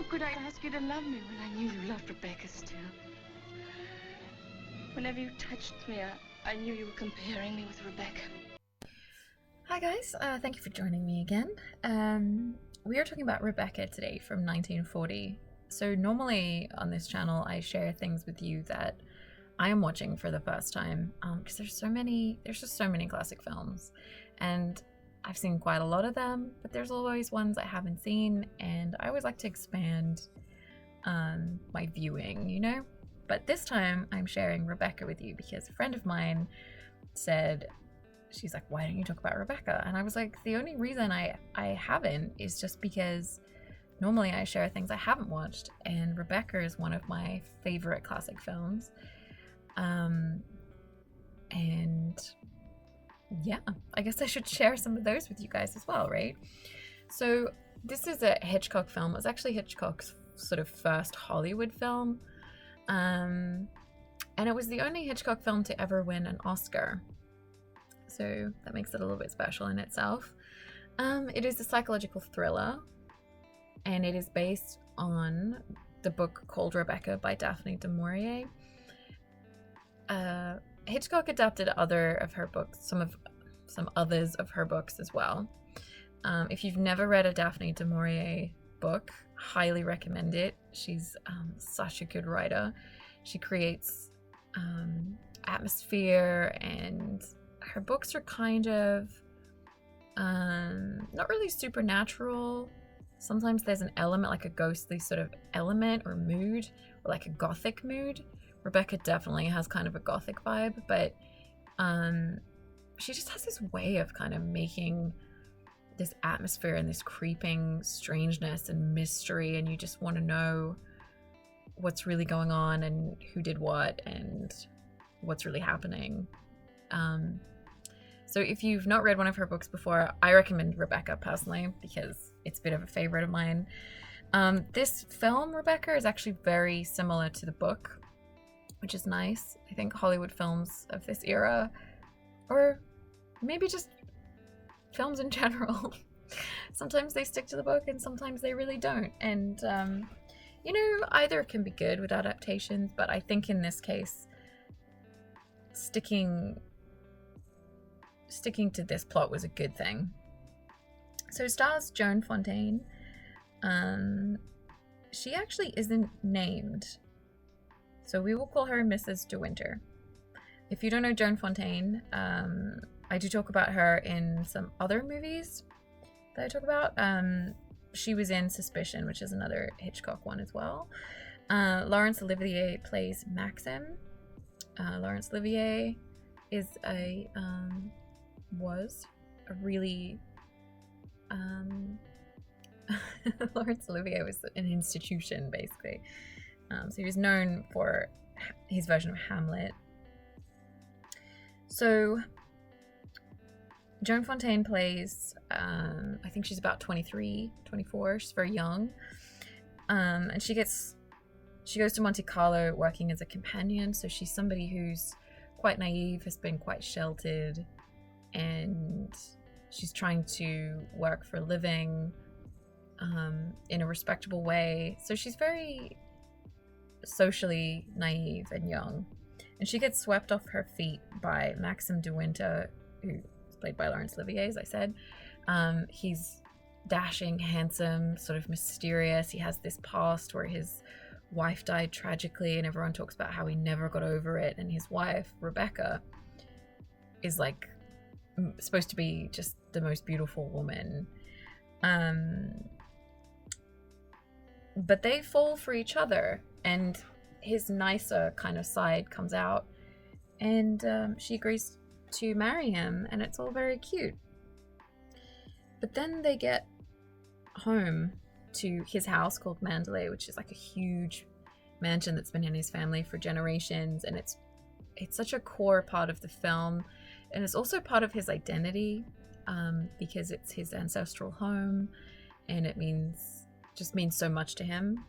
could I ask you to love me when I knew you loved Rebecca still? Whenever you touched me, I knew you were comparing me with Rebecca. Hi guys, thank you for joining me again. We are talking about Rebecca today from 1940. So normally on this channel I share things with you that I am watching for the first time because there's just so many classic films, and I've seen quite a lot of them, but there's always ones I haven't seen, and I always like to expand my viewing, you know? But this time I'm sharing Rebecca with you because a friend of mine said, she's like, why don't you talk about Rebecca? And I was like, the only reason I haven't is just because normally I share things I haven't watched, and Rebecca is one of my favorite classic films. And yeah, I guess I should share some of those with you guys as well, right? So this is a Hitchcock film. It was actually Hitchcock's sort of first Hollywood film. And it was the only Hitchcock film to ever win an Oscar. So that makes it a little bit special in itself. It is a psychological thriller, and it is based on the book called Rebecca by Daphne du Maurier. Hitchcock adapted other of her books, some others of her books as well. If you've never read a Daphne du Maurier book, highly recommend it. She's such a good writer. She creates atmosphere, and her books are kind of not really supernatural. Sometimes there's an element, like a ghostly sort of element or mood, or like a gothic mood. Rebecca definitely has kind of a gothic vibe, but she just has this way of kind of making this atmosphere and this creeping strangeness and mystery, and you just want to know what's really going on and who did what and what's really happening. So if you've not read one of her books before, I recommend Rebecca personally because it's a bit of a favorite of mine. This film, Rebecca, is actually very similar to the book, which is nice. I think Hollywood films of this era, or maybe just films in general, sometimes they stick to the book and sometimes they really don't. And, you know, either can be good with adaptations, but I think in this case, sticking to this plot was a good thing. So it stars Joan Fontaine. She actually isn't named, so we will call her Mrs. De Winter. If you don't know Joan Fontaine, I do talk about her in some other movies that I talk about. She was in Suspicion, which is another Hitchcock one as well. Laurence Olivier plays Maxim. Laurence Olivier is was a really Laurence Olivier was an institution basically. So he was known for his version of Hamlet. So Joan Fontaine plays, I think she's about 23, 24. She's very young. And she goes to Monte Carlo working as a companion. So she's somebody who's quite naive, has been quite sheltered, and she's trying to work for a living in a respectable way. So she's very socially naive and young. And she gets swept off her feet by Maxim de Winter, who played by Laurence Olivier, as I said. He's dashing, handsome, sort of mysterious. He has this past where his wife died tragically, and everyone talks about how he never got over it. And his wife, Rebecca, is like supposed to be just the most beautiful woman. But they fall for each other, and his nicer kind of side comes out, and she agrees to marry him, and it's all very cute. But then they get home to his house called Mandalay, which is like a huge mansion that's been in his family for generations, and it's such a core part of the film, and it's also part of his identity, because it's his ancestral home, and it just means so much to him.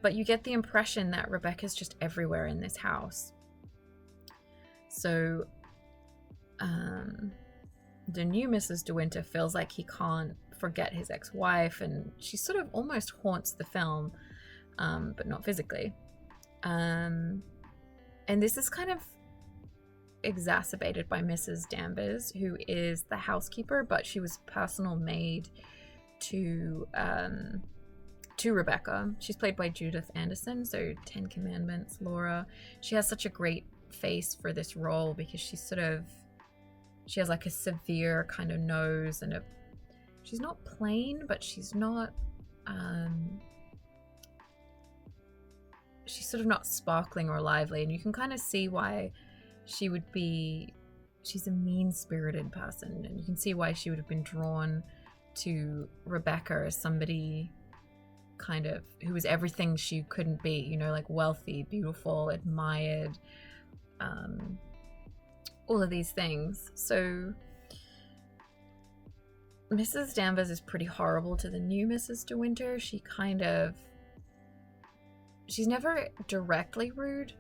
But you get the impression that Rebecca's just everywhere in this house. So the new Mrs. De Winter feels like he can't forget his ex-wife, and she sort of almost haunts the film, but not physically. And this is kind of exacerbated by Mrs. Danvers, who is the housekeeper, but she was personal maid to Rebecca. She's played by Judith Anderson, so 10 Commandments, Laura. She has such a great face for this role because she has like a severe kind of nose, and she's not plain, but she's not she's sort of not sparkling or lively, and you can kind of see why she's a mean-spirited person, and you can see why she would have been drawn to Rebecca as somebody kind of who was everything she couldn't be, you know, like wealthy, beautiful, admired, all of these things. So Mrs. Danvers is pretty horrible to the new Mrs. De Winter. She's never directly rude,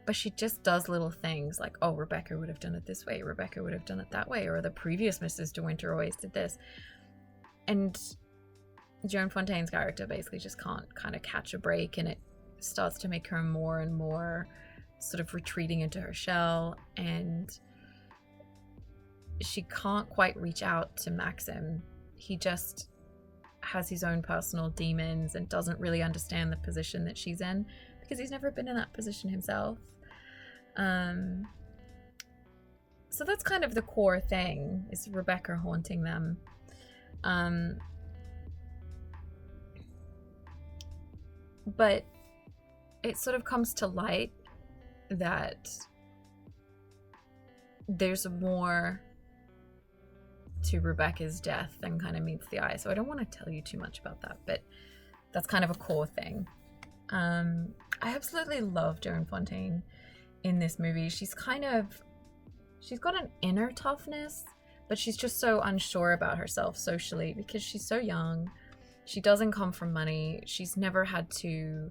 but she just does little things like, oh, Rebecca would have done it this way, Rebecca would have done it that way, or the previous Mrs. De Winter always did this. And Joan Fontaine's character basically just can't kind of catch a break, and it starts to make her more and more sort of retreating into her shell, and she can't quite reach out to Maxim. He just has his own personal demons and doesn't really understand the position that she's in because he's never been in that position himself. So that's kind of the core thing, is Rebecca haunting them. But it sort of comes to light that there's more to Rebecca's death than kind of meets the eye. So I don't want to tell you too much about that, but that's kind of a core thing. I absolutely love Joan Fontaine in this movie. She's got an inner toughness, but she's just so unsure about herself socially because she's so young. She doesn't come from money. She's never had to,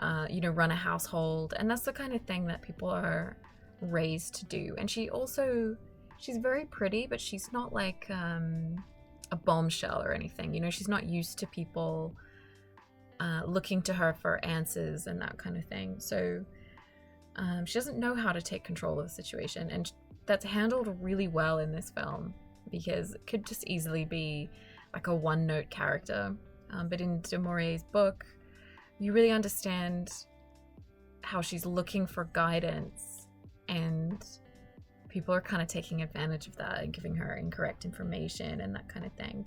run a household. And that's the kind of thing that people are raised to do. And she's very pretty, but she's not like a bombshell or anything. You know, she's not used to people looking to her for answers and that kind of thing. So she doesn't know how to take control of the situation. And that's handled really well in this film because it could just easily be like a one-note character. But in du Maurier's book, you really understand how she's looking for guidance, and people are kind of taking advantage of that and giving her incorrect information and that kind of thing.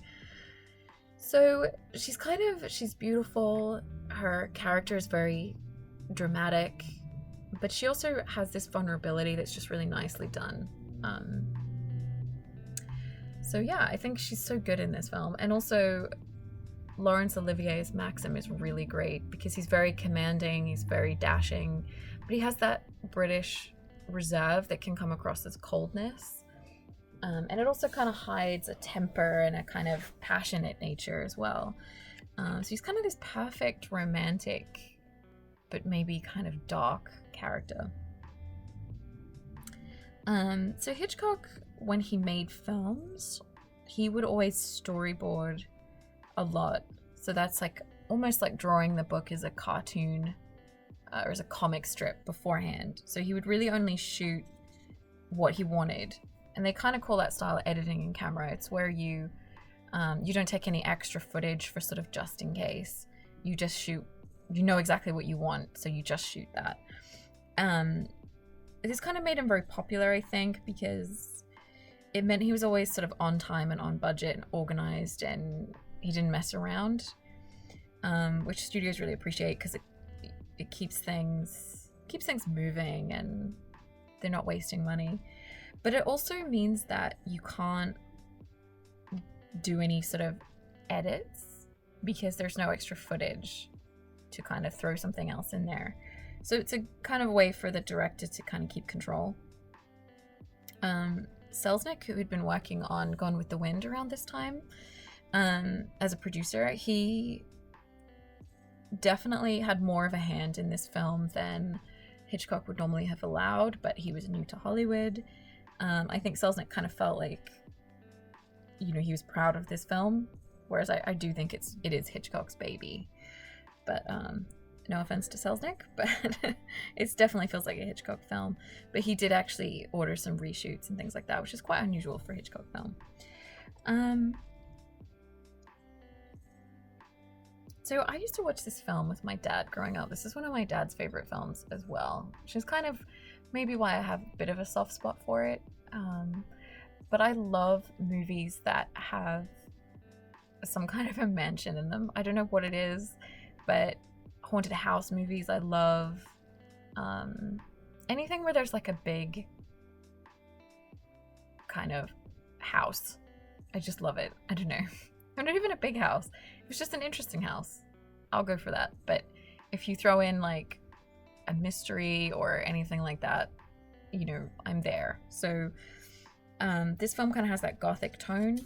So she's beautiful. Her character is very dramatic, but she also has this vulnerability that's just really nicely done. So yeah, I think she's so good in this film. And also Laurence Olivier's Maxim is really great because he's very commanding, he's very dashing, but he has that British reserve that can come across as coldness. And it also kind of hides a temper and a kind of passionate nature as well. So he's kind of this perfect romantic, but maybe kind of dark character. So Hitchcock, when he made films, he would always storyboard a lot. So that's like almost like drawing the book as a cartoon or as a comic strip beforehand. So he would really only shoot what he wanted. And they kind of call that style editing in camera. It's where you don't take any extra footage for sort of just in case. You just shoot, you know exactly what you want, so you just shoot that. This kind of made him very popular, I think, because it meant he was always sort of on time and on budget and organized, and he didn't mess around, which studios really appreciate because it keeps things moving and they're not wasting money. But it also means that you can't do any sort of edits because there's no extra footage to kind of throw something else in there. So it's a kind of way for the director to kind of keep control. Selznick, who had been working on Gone with the Wind around this time, as a producer, he definitely had more of a hand in this film than Hitchcock would normally have allowed, but he was new to Hollywood. I think Selznick kind of felt like, he was proud of this film Whereas I do think it is Hitchcock's baby. But no offense to Selznick, but it definitely feels like a Hitchcock film. But he did actually order some reshoots and things like that, which is quite unusual for a Hitchcock film. So I used to watch this film with my dad growing up. This is one of my dad's favorite films as well, which is kind of maybe why I have a bit of a soft spot for it. But I love movies that have some kind of a mansion in them. I don't know what it is, but haunted house movies I love. Anything where there's like a big kind of house. I just love it. I don't know. I'm not even a big house. If it's just an interesting house, I'll go for that. But if you throw in like a mystery or anything like that, you know, I'm there. So this film kind of has that gothic tone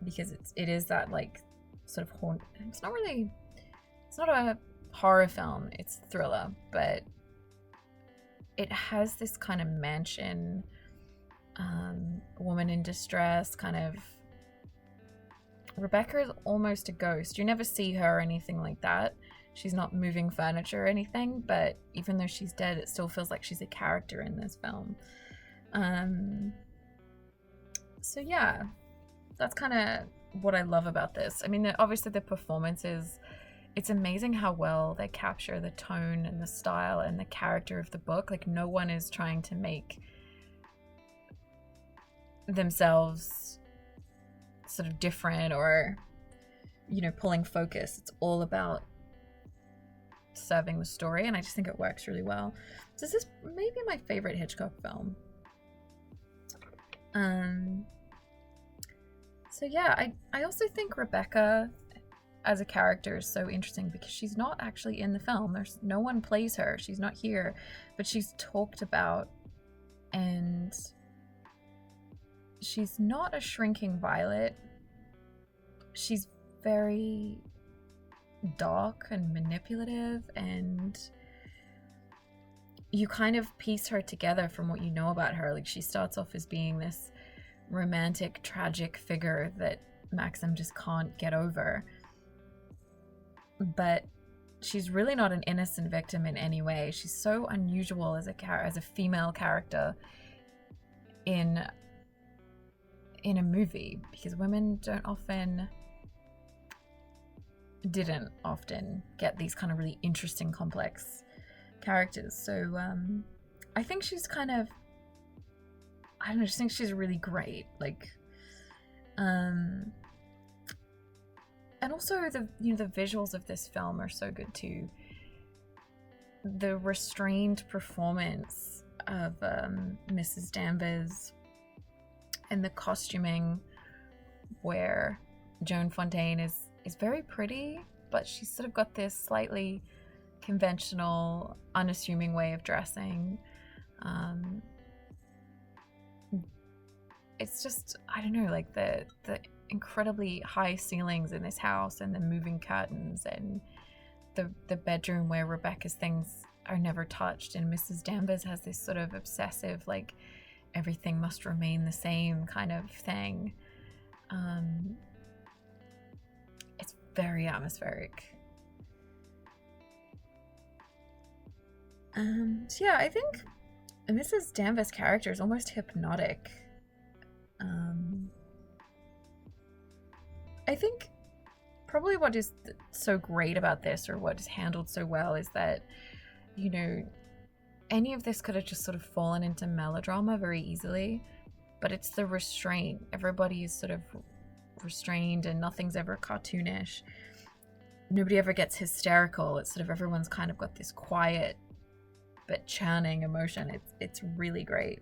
because it is that like sort of it's not a horror film, it's a thriller, but it has this kind of mansion, woman in distress kind of. Rebecca is almost a ghost. You never see her or anything like that. She's not moving furniture or anything, but even though she's dead, it still feels like she's a character in this film. So yeah, that's kind of what I love about this. I mean, obviously the performances, it's amazing how well they capture the tone and the style and the character of the book. Like, no one is trying to make themselves sort of different or, you know, pulling focus. It's all about serving the story, and I just think it works really well. So this is maybe my favorite Hitchcock film. So yeah, I also think Rebecca as a character is so interesting because she's not actually in the film. There's no one plays her. She's not here, but she's talked about, and she's not a shrinking violet. She's very dark and manipulative, and you kind of piece her together from what you know about her. Like, she starts off as being this romantic, tragic figure that Maxim just can't get over. But she's really not an innocent victim in any way. She's so unusual as a female character in a movie, because women didn't often get these kind of really interesting, complex characters. So I think she's kind of, I don't know, I just think she's really great. Like, and also the visuals of this film are so good too. The restrained performance of Mrs. Danvers, and the costuming, where Joan Fontaine is very pretty, but she's sort of got this slightly conventional, unassuming way of dressing. It's just, I don't know, like the incredibly high ceilings in this house, and the moving curtains, and the bedroom where Rebecca's things are never touched, and Mrs. Danvers has this sort of obsessive, like, everything must remain the same kind of thing. It's very atmospheric. So yeah, I think Mrs. Danvers' character is almost hypnotic. I think probably what is so great about this, or what is handled so well, is that, you know, any of this could have just sort of fallen into melodrama very easily, but it's the restraint. Everybody is sort of restrained, and nothing's ever cartoonish. Nobody ever gets hysterical. It's sort of, everyone's kind of got this quiet but churning emotion. It's really great.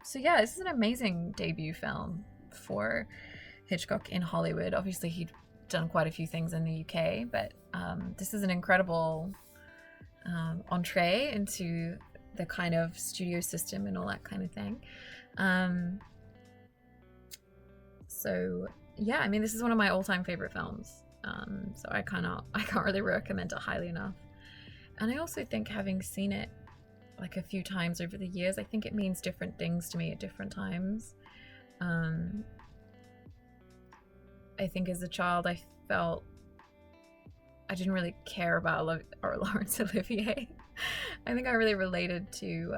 So yeah, this is an amazing debut film for Hitchcock in Hollywood. Obviously, he'd done quite a few things in the UK, but this is an incredible entree into the kind of studio system and all that kind of thing. So yeah, I mean, this is one of my all-time favorite films. So I can't really recommend it highly enough. And I also think, having seen it like a few times over the years, I think it means different things to me at different times. I think as a child I felt I didn't really care about Laurence Olivier. I think I really related to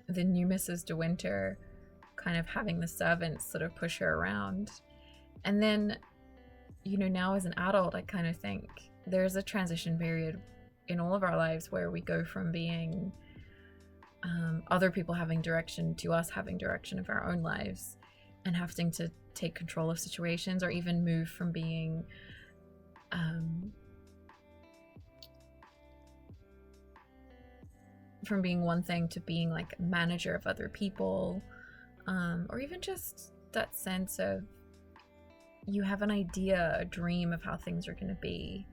the new Mrs. De Winter, kind of having the servants sort of push her around. And then, you know, now as an adult, I kind of think there's a transition period in all of our lives where we go from being other people having direction to us having direction of our own lives and having to take control of situations, or even move from being one thing to being like a manager of other people, or even just that sense of you have an idea, a dream of how things are going to be,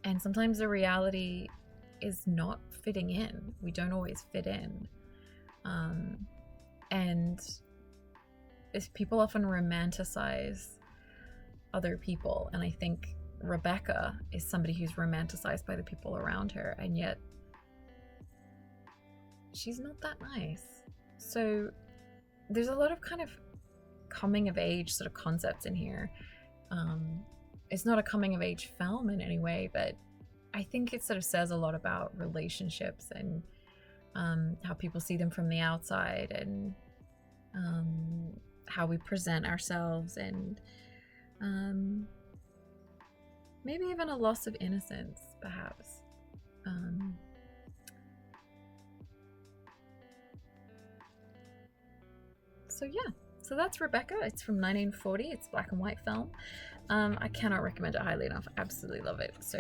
and sometimes the reality is not fitting in. We don't always fit in, and people often romanticize other people, and I think Rebecca is somebody who's romanticized by the people around her, and yet she's not that nice. So there's a lot of kind of coming of age sort of concepts in here. It's not a coming of age film in any way, but I think it sort of says a lot about relationships and how people see them from the outside, and how we present ourselves, and maybe even a loss of innocence, perhaps. So yeah, so that's Rebecca. It's from 1940. It's a black and white film. I cannot recommend it highly enough. I absolutely love it. So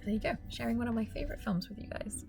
there you go, sharing one of my favorite films with you guys.